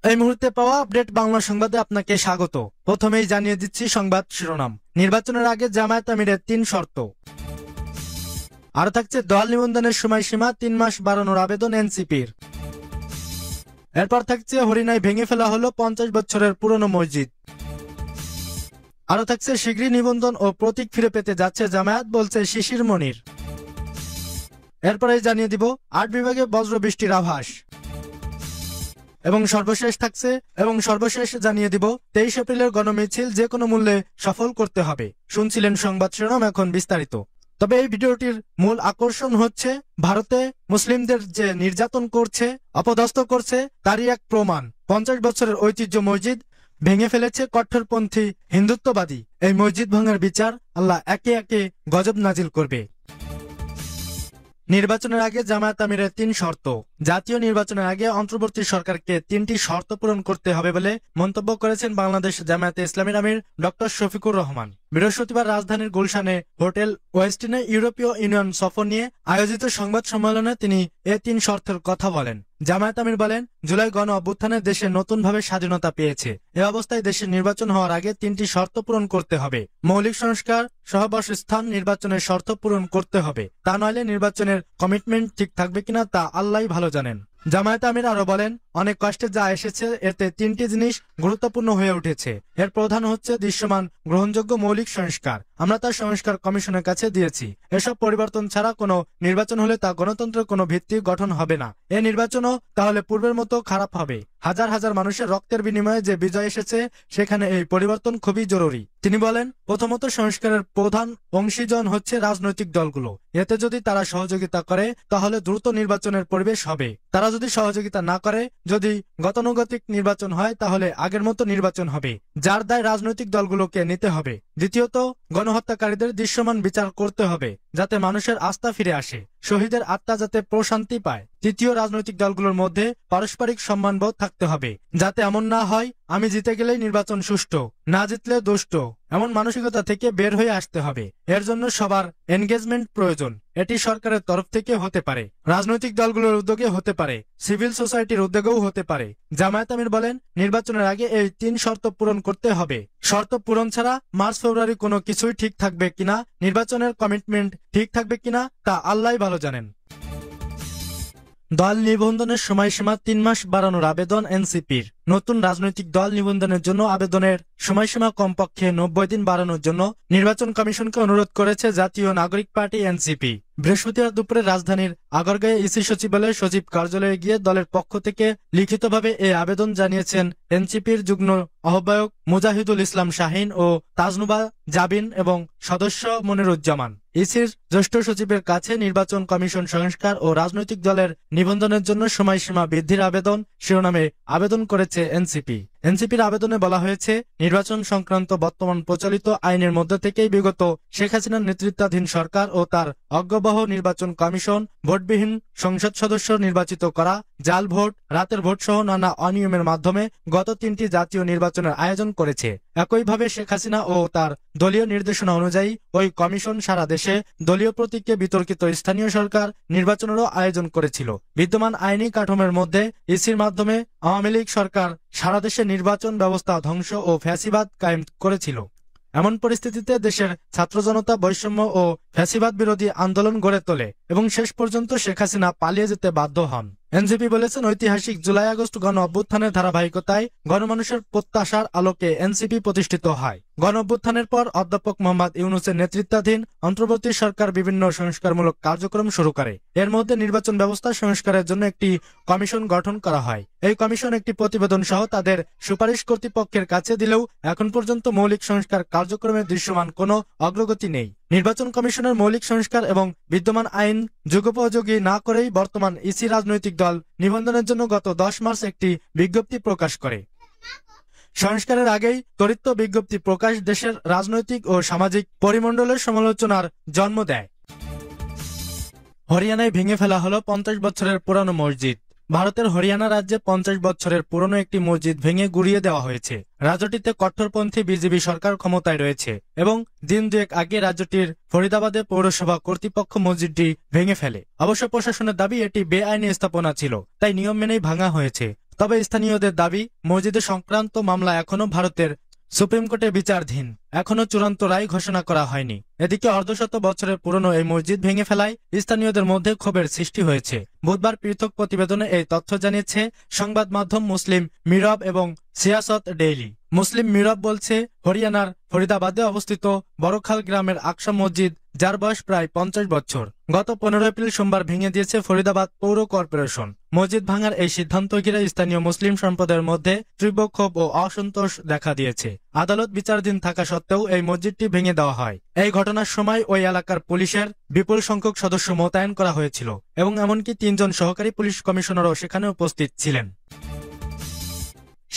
এই মুহূর্তে পাওয়া আপডেট বাংলা সংবাদে আপনাকে স্বাগত। প্রথমেই জানিয়ে দিচ্ছি সংবাদ শিরোনাম। নির্বাচনের আগে জামায়াত আমিরের ৩ শর্ত। আরো থাকছে দল নিবন্ধনের সময়সীমা ৩ মাস বাড়ানোর আবেদন এনসিপির। এরপর থাকছে হরিণায় ভেঙে ফেলা হলো ৫০ বছরের পুরনো মসজিদ। আরো থাকছে শীঘ্রই নিবন্ধন ও প্রতীক ফিরে পেতে যাচ্ছে জামায়াত, বলছে শিশির মনির। এরপরেই জানিয়ে দিব ৮ বিভাগে বজ্র বৃষ্টির আভাস। এবং সর্বশেষ জানিয়ে দিব ২৩ এপ্রিলের গণমিছিল যে কোনো মূল্যে সফল করতে হবে। শুনছিলেন সংবাদ শিরোনাম, এখন বিস্তারিত। তবে এই ভিডিওটির মূল আকর্ষণ হচ্ছে ভারতে মুসলিমদের যে নির্যাতন করছে, অপদস্থ করছে, তারই এক প্রমাণ। ৫০ বছরের ঐতিহ্য মসজিদ ভেঙে ফেলেছে কট্টরপন্থী হিন্দুত্ববাদী। এই মসজিদ ভাঙার বিচার আল্লাহ একে একে গজব নাজিল করবে। নির্বাচনের আগে জামায়াত আমিরের ৩ শর্ত। জাতীয় নির্বাচনের আগে অন্তর্বর্তী সরকারকে ৩টি শর্ত পূরণ করতে হবে বলে মন্তব্য করেছেন বাংলাদেশ জামায়াতে ইসলামীর আমির ডক্টর শফিকুর রহমান। বৃহস্পতিবার রাজধানীর গুলশানে হোটেল ওয়েস্টিনে ইউরোপীয় ইউনিয়ন সফর নিয়ে আয়োজিত সংবাদ সম্মেলনে তিনি এ ৩ শর্তের কথা বলেন। জামায়াত আমির বলেন, জুলাই গণ অভ্যুত্থানে দেশে নতুনভাবে স্বাধীনতা পেয়েছে। এ অবস্থায় দেশে নির্বাচন হওয়ার আগে ৩টি শর্ত পূরণ করতে হবে। মৌলিক সংস্কার, সহবাসস্থান, নির্বাচনের শর্ত পূরণ করতে হবে। তা নইলে নির্বাচনের কমিটমেন্ট ঠিক থাকবে কিনা তা আল্লাহই ভালো জানেন। জামায়াত আমির আরো বলেন, অনেক কষ্টে যা এসেছে এতে ৩টি জিনিস গুরুত্বপূর্ণ হয়ে উঠেছে। এর প্রধান হচ্ছে দৃশ্যমান গ্রহণযোগ্য মৌলিক সংস্কার। আমরা তা সংস্কার কমিশনের কাছে দিয়েছি। এসব পরিবর্তন ছাড়া কোনো নির্বাচন হলে তা গণতন্ত্রের কোনো ভিত্তি গঠন হবে না। এ নির্বাচনও তাহলে পূর্বের মতো খারাপ হবে। হাজার হাজার মানুষের রক্তের বিনিময়ে যে বিজয় এসেছে, সেখানে এই পরিবর্তন খুবই জরুরি। তিনি বলেন, প্রথমত সংস্কারের প্রধান অংশীজন হচ্ছে রাজনৈতিক দলগুলো। এতে যদি তারা সহযোগিতা করে তাহলে দ্রুত নির্বাচনের পরিবেশ হবে। তারা যদি সহযোগিতা না করে, যদি গতানুগতিক নির্বাচন হয়, তাহলে আগের মতো নির্বাচন হবে, যার দায় রাজনৈতিক দলগুলোকে নিতে হবে। দ্বিতীয়ত, গণহত্যাকারীদের দৃশ্যমান বিচার করতে হবে, যাতে মানুষের আস্থা ফিরে আসে, শহীদের আত্মা যাতে প্রশান্তি পায়। তৃতীয়, রাজনৈতিক দলগুলোর মধ্যে পারস্পরিক সম্মানবোধ থাকতে হবে, যাতে এমন না হয় আমি জিতে গেলেই নির্বাচন সুষ্ঠু, না জিতলে দুষ্ট, এমন মানসিকতা থেকে বের হয়ে আসতে হবে। এর জন্য সবার এনগেজমেন্ট প্রয়োজন। এটি সরকারের তরফ থেকে হতে পারে, রাজনৈতিক দলগুলোর উদ্যোগে হতে পারে, সিভিল সোসাইটির উদ্যোগেও হতে পারে। জামায়াত আমির বলেন, নির্বাচনের আগে এই ৩ শর্ত পূরণ করতে হবে। শর্ত পূরণ ছাড়া মার্চ ফেব্রুয়ারি কোনো কিছুই ঠিক থাকবে কিনা, নির্বাচনের কমিটমেন্ট ঠিক থাকবে কিনা তা আল্লাহই ভালো জানেন। দল নিবন্ধনের সময়সীমা ৩ মাস বাড়ানোর আবেদন এনসিপির। নতুন রাজনৈতিক দল নিবন্ধনের জন্য আবেদনের সময়সীমা কমপক্ষে ৯০ দিন বাড়ানোর জন্য নির্বাচন কমিশনকে অনুরোধ করেছে জাতীয় নাগরিক পার্টি এনসিপি। বৃহস্পতিবার দুপুরে রাজধানীর আগারগাঁয়ে ইসি সচিবালয়ে সচিব কার্যালয়ে গিয়ে দলের পক্ষ থেকে লিখিতভাবে এ আবেদন জানিয়েছেন এনসিপির যুগ্ম আহ্বায়ক মুজাহিদুল ইসলাম শাহিন ও তাজনুবা জাবিন এবং সদস্য মনিরুজ্জামান। ইসির জ্যেষ্ঠ সচিবের কাছে নির্বাচন কমিশন সংস্কার ও রাজনৈতিক দলের নিবন্ধনের জন্য সময়সীমা বৃদ্ধির আবেদন শিরোনামে আবেদন করেছে এনসিপি। এনসিপির আবেদনে বলা হয়েছে, নির্বাচন সংক্রান্ত বর্তমান প্রচলিত আইনের মধ্য থেকেই বিগত শেখ হাসিনার নেতৃত্বাধীন সরকার ও তার অজ্ঞবহ নির্বাচন কমিশন ভোটবিহীন সংসদ সদস্য নির্বাচিত করা, জাল ভোট, রাতের ভোট সহ নানা অনিয়মের মাধ্যমে গত ৩টি জাতীয় নির্বাচনের আয়োজন করেছে। একইভাবে শেখ হাসিনা ও তার দলীয় নির্দেশনা অনুযায়ী ওই কমিশন সারা দেশে দলীয় প্রতীকে বিতর্কিত স্থানীয় সরকার নির্বাচনেরও আয়োজন করেছিল। বিদ্যমান আইনি কাঠামোর মধ্যে ইসির মাধ্যমে আওয়ামী লীগ সরকার সারা দেশে নির্বাচন ব্যবস্থা ধ্বংস ও ফ্যাসিবাদ কায়েম করেছিল। এমন পরিস্থিতিতে দেশের ছাত্র জনতা বৈষম্য ও ফ্যাসিবাদ বিরোধী আন্দোলন গড়ে তোলে এবং শেষ পর্যন্ত শেখ হাসিনা পালিয়ে যেতে বাধ্য হন। এনসিপি বলেছেন, ঐতিহাসিক জুলাই আগস্ট গণ অভ্যুত্থানের ধারাবাহিকতায় গণমানুষের প্রত্যাশার আলোকে এনসিপি প্রতিষ্ঠিত হয়। গণ অভ্যুত্থানের পর অধ্যাপক মোহাম্মদ ইউনূসের নেতৃত্বাধীন অন্তর্বর্তী সরকার বিভিন্ন সংস্কারমূলক কার্যক্রম শুরু করে। এর মধ্যে নির্বাচন ব্যবস্থা সংস্কারের জন্য একটি কমিশন গঠন করা হয়। এই কমিশন একটি প্রতিবেদন সহ তাদের সুপারিশ কর্তৃপক্ষের কাছে দিলেও এখন পর্যন্ত মৌলিক সংস্কার কার্যক্রমে দৃশ্যমান কোনো অগ্রগতি নেই। নির্বাচন কমিশনের মৌলিক সংস্কার এবং বিদ্যমান আইন যুগোপযোগী না করেই বর্তমান ইসি রাজনৈতিক দল নিবন্ধনের জন্য গত ১০ মার্চ একটি বিজ্ঞপ্তি প্রকাশ করে। সংস্কারের আগেই ত্বরিত বিজ্ঞপ্তি প্রকাশ দেশের রাজনৈতিক ও সামাজিক পরিমণ্ডলের সমালোচনার জন্ম দেয়। হরিয়ানায় ভেঙে ফেলা হলো ৫০ বছরের পুরানো মসজিদ। ভারতের হরিয়ানা রাজ্যে ৫০ বছরের পুরনো একটি মসজিদ ভেঙে গুড়িয়ে দেওয়া হয়েছে। রাজ্যটিতে কট্টরপন্থী বিজেপি সরকার ক্ষমতায় রয়েছে এবং দিন দুয়েক আগে রাজ্যটির ফরিদাবাদে পৌরসভা কর্তৃপক্ষ মসজিদটি ভেঙে ফেলে। অবশ্য প্রশাসনের দাবি এটি বেআইনি স্থাপনা ছিল, তাই নিয়ম মেনেই ভাঙা হয়েছে। তবে স্থানীয়দের দাবি, মসজিদের সংক্রান্ত মামলা এখনো ভারতের সুপ্রিম কোর্টে বিচারাধীন, এখনো চূড়ান্ত রায় ঘোষণা করা হয়নি। এদিকে অর্ধশত বছরের পুরনো এই মসজিদ ভেঙে ফেলায় স্থানীয়দের মধ্যে ক্ষোভের সৃষ্টি হয়েছে। বুধবার পৃথক প্রতিবেদনে এই তথ্য জানিয়েছে সংবাদ মাধ্যম মুসলিম মিরব এবং সিয়াসত ডেইলি। মুসলিম মিরব বলছে, হরিয়ানার ফরিদাবাদে অবস্থিত বড়খাল গ্রামের আকসা মসজিদ, যার বয়স প্রায় 50 বছর, গত 15 এপ্রিল সোমবার ভেঙে দিয়েছে ফরিদাবাদ পৌর কর্পোরেশন। মসজিদ ভাঙার এই সিদ্ধান্ত ঘিরে স্থানীয় মুসলিম সম্প্রদায়ের মধ্যে তীব্র ক্ষোভ ও অসন্তোষ দেখা দিয়েছে। আদালত বিচারাধীন থাকা সত্ত্বেও এই মসজিদটি ভেঙে দেওয়া হয়। এই ঘটনার সময় ওই এলাকার পুলিশের বিপুল সংখ্যক সদস্য মোতায়েন করা হয়েছিল এবং এমনকি 3 জন সহকারী পুলিশ কমিশনারও সেখানে উপস্থিত ছিলেন।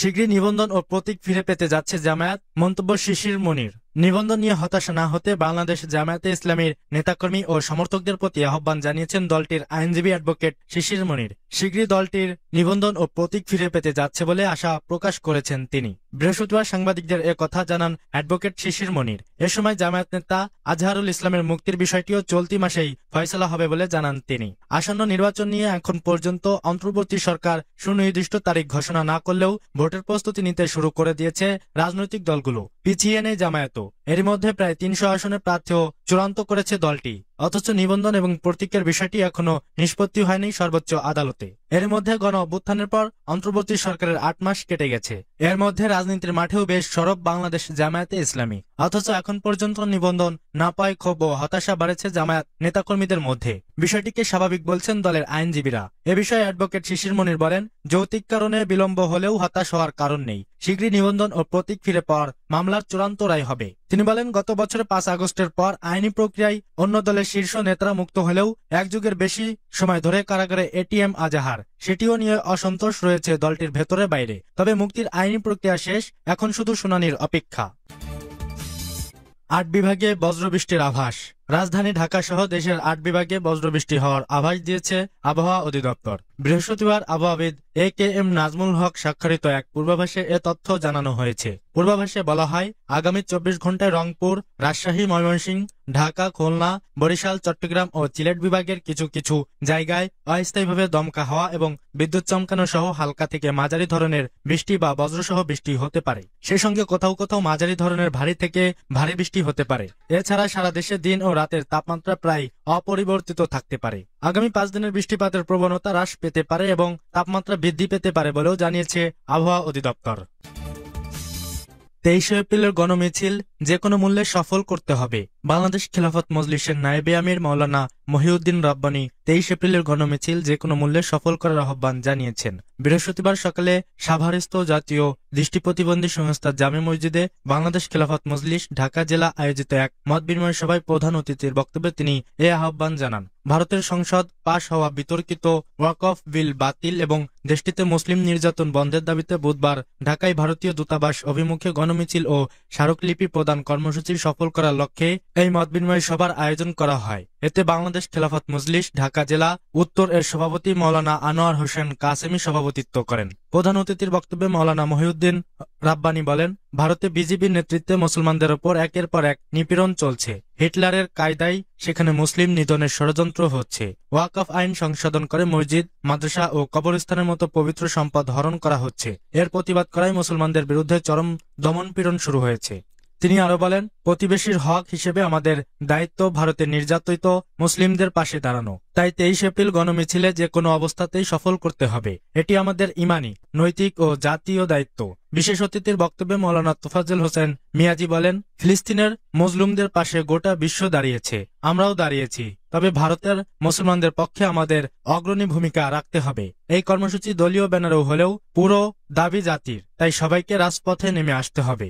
শীঘ্রই নিবন্ধন ও প্রতীক ফিরে পেতে যাচ্ছে জামায়াত, মন্তব্য শিশির মনির। নিবন্ধন নিয়ে হতাশা না হতে বাংলাদেশ জামায়াতে ইসলামীর নেতাকর্মী ও সমর্থকদের প্রতি আহ্বান জানিয়েছেন দলটির আইনজীবী অ্যাডভোকেট শিশির মনির। শীঘ্রই দলটির নিবন্ধন ও প্রতীক ফিরে পেতে যাচ্ছে বলে আশা প্রকাশ করেছেন তিনি। বৃহস্পতিবার সাংবাদিকদের কথা জানান অ্যাডভোকেট শিশির মনির। এ সময় জামায়াত নেতা আজহারুল ইসলামের মুক্তির বিষয়টিও চলতি মাসেই ফয়সালা হবে বলে জানান তিনি। আসন্ন নির্বাচন নিয়ে এখন পর্যন্ত অন্তর্বর্তী সরকার সুনির্দিষ্ট তারিখ ঘোষণা না করলেও ভোটের প্রস্তুতি নিতে শুরু করে দিয়েছে রাজনৈতিক দলগুলো। পিছিয়ে নেই জামায়াতও। এর মধ্যে প্রায় 300 আসনের প্রার্থীও চূড়ান্ত করেছে দলটি। অথচ নিবন্ধন এবং প্রতীকের বিষয়টি এখনো নিষ্পত্তি হয়নি সর্বোচ্চ আদালতে। এর মধ্যে গণ অভ্যুত্থানের পর অন্তর্বর্তী সরকারের 8 মাস কেটে গেছে। এর মধ্যে রাজনীতির মাঠেও বেশ সরব বাংলাদেশ জামায়াতে ইসলামী। অথচ এখন পর্যন্ত নিবন্ধন না পায় ক্ষোভ ও হতাশা বাড়েছে জামায়াত নেতাকর্মীদের মধ্যে। বিষয়টিকে স্বাভাবিক বলছেন দলের আইনজীবীরা। এ বিষয়ে অ্যাডভোকেট শিশির মনির বলেন, যৌক্তিক কারণে বিলম্ব হলেও হতাশ হওয়ার কারণ নেই। শীঘ্রই নিবন্ধন ও প্রতীক ফিরে পাওয়ার মামলার চূড়ান্ত রায় হবে। তিনি বলেন, গত বছরের 5 আগস্টের পর আইনি প্রক্রিয়ায় অন্য দলের শীর্ষ নেতারা মুক্ত হলেও 1 যুগের বেশি সময় ধরে কারাগারে এটিএম আজাহার, সেটিও নিয়ে অসন্তোষ রয়েছে দলটির ভেতরে বাইরে। তবে মুক্তির আইনি প্রক্রিয়া শেষ, এখন শুধু শুনানির অপেক্ষা। 8 বিভাগে বজ্রবৃষ্টির আভাস। রাজধানী ঢাকা সহ দেশের 8 বিভাগে বজ্রবৃষ্টি হওয়ার আভাস দিয়েছে আবহাওয়া অধিদপ্তর। বৃহস্পতিবার আবহাওয়াবিদ AKM নাজমুল হক স্বাক্ষরিত এক পূর্বাভাসে এ তথ্য জানানো হয়েছে। পূর্বাভাসে বলা হয়, আগামী 24 ঘন্টায় রংপুর, রাজশাহী, ময়মনসিংহ, ঢাকা, খুলনা, বরিশাল, চট্টগ্রাম ও সিলেট বিভাগের কিছু কিছু জায়গায় অস্থায়ীভাবে দমকা হাওয়া এবং বিদ্যুৎ চমকানো সহ হালকা থেকে মাঝারি ধরনের বৃষ্টি বা বজ্রসহ বৃষ্টি হতে পারে। সেই সঙ্গে কোথাও কোথাও মাঝারি ধরনের ভারী থেকে ভারী বৃষ্টি হতে পারে। এছাড়া সারা দেশে দিন ও রাতের তাপমাত্রা প্রায় অপরিবর্তিত থাকতে পারে। আগামী 5 দিনের বৃষ্টিপাতের প্রবণতা হ্রাস পেতে পারে এবং তাপমাত্রা বৃদ্ধি পেতে পারে বলেও জানিয়েছে আবহাওয়া অধিদপ্তর। 23 এপ্রিলের গণমিছিল যে কোনো মূল্যে সফল করতে হবে। বাংলাদেশ খেলাফত মজলিসের নায়েবে আমির মাওলানা মহিউদ্দিন রাব্বানী 23 এপ্রিলের গণমিছিল যে কোনো মূল্যে সফল করার আহ্বান জানিয়েছেন। বৃহস্পতিবার সকালে সাভারস্থ জাতীয় দৃষ্টি প্রতিবন্ধী সংস্থা জামে মসজিদে বাংলাদেশ খেলাফত মজলিস ঢাকা জেলা আয়োজিত এক মত বিনিময় সভায় প্রধান অতিথির বক্তব্যে তিনি এ আহ্বান জানান। ভারতের সংসদ পাশ হওয়া বিতর্কিত ওয়াকফ বিল বাতিল এবং দেশটিতে মুসলিম নির্যাতন বন্ধের দাবিতে বুধবার ঢাকায় ভারতীয় দূতাবাস অভিমুখে গণমিছিল ও স্মারকলিপি প্রদান কর্মসূচি সফল করার লক্ষ্যে এই মত বিনিময় সভার আয়োজন করা হয়। এতে বাংলাদেশ খেলাফত মজলিস ঢাকা জেলা উত্তর এর সভাপতি মাওলানা আনোয়ার হোসেন কাসেমি সভাপতিত্ব করেন। প্রধান অতিথির বক্তব্যে মাওলানা মহিউদ্দিন রাব্বানী বলেন, ভারতে বিজেপির নেতৃত্বে মুসলমানদের ওপর একের পর এক নিপীড়ন চলছে। হিটলারের কায়দায় সেখানে মুসলিম নিধনের ষড়যন্ত্র হচ্ছে। ওয়াকফ আইন সংশোধন করে মসজিদ, মাদ্রাসা ও কবরস্থানের মতো পবিত্র সম্পদ হরণ করা হচ্ছে। এর প্রতিবাদ করায় মুসলমানদের বিরুদ্ধে চরম দমনপীড়ন শুরু হয়েছে। তিনি আরো বলেন, প্রতিবেশীর হক হিসেবে আমাদের দায়িত্ব ভারতের নির্যাতিত মুসলিমদের পাশে দাঁড়ানো। তাই 23 এপ্রিল গণমিছিলে যে কোনো অবস্থাতেই সফল করতে হবে। এটি আমাদের ইমানি, নৈতিক ও জাতীয় দায়িত্ব। বিশেষ অতিথির বক্তব্যে মাওলানা তোফাজ্জল হোসেন মিয়াজি বলেন, ফিলিস্তিনের মজলুমদের পাশে গোটা বিশ্ব দাঁড়িয়েছে, আমরাও দাঁড়িয়েছি। তবে ভারতের মুসলমানদের পক্ষে আমাদের অগ্রণী ভূমিকা রাখতে হবে। এই কর্মসূচি দলীয় ব্যানারেও হলেও পুরো দাবি জাতির, তাই সবাইকে রাজপথে নেমে আসতে হবে।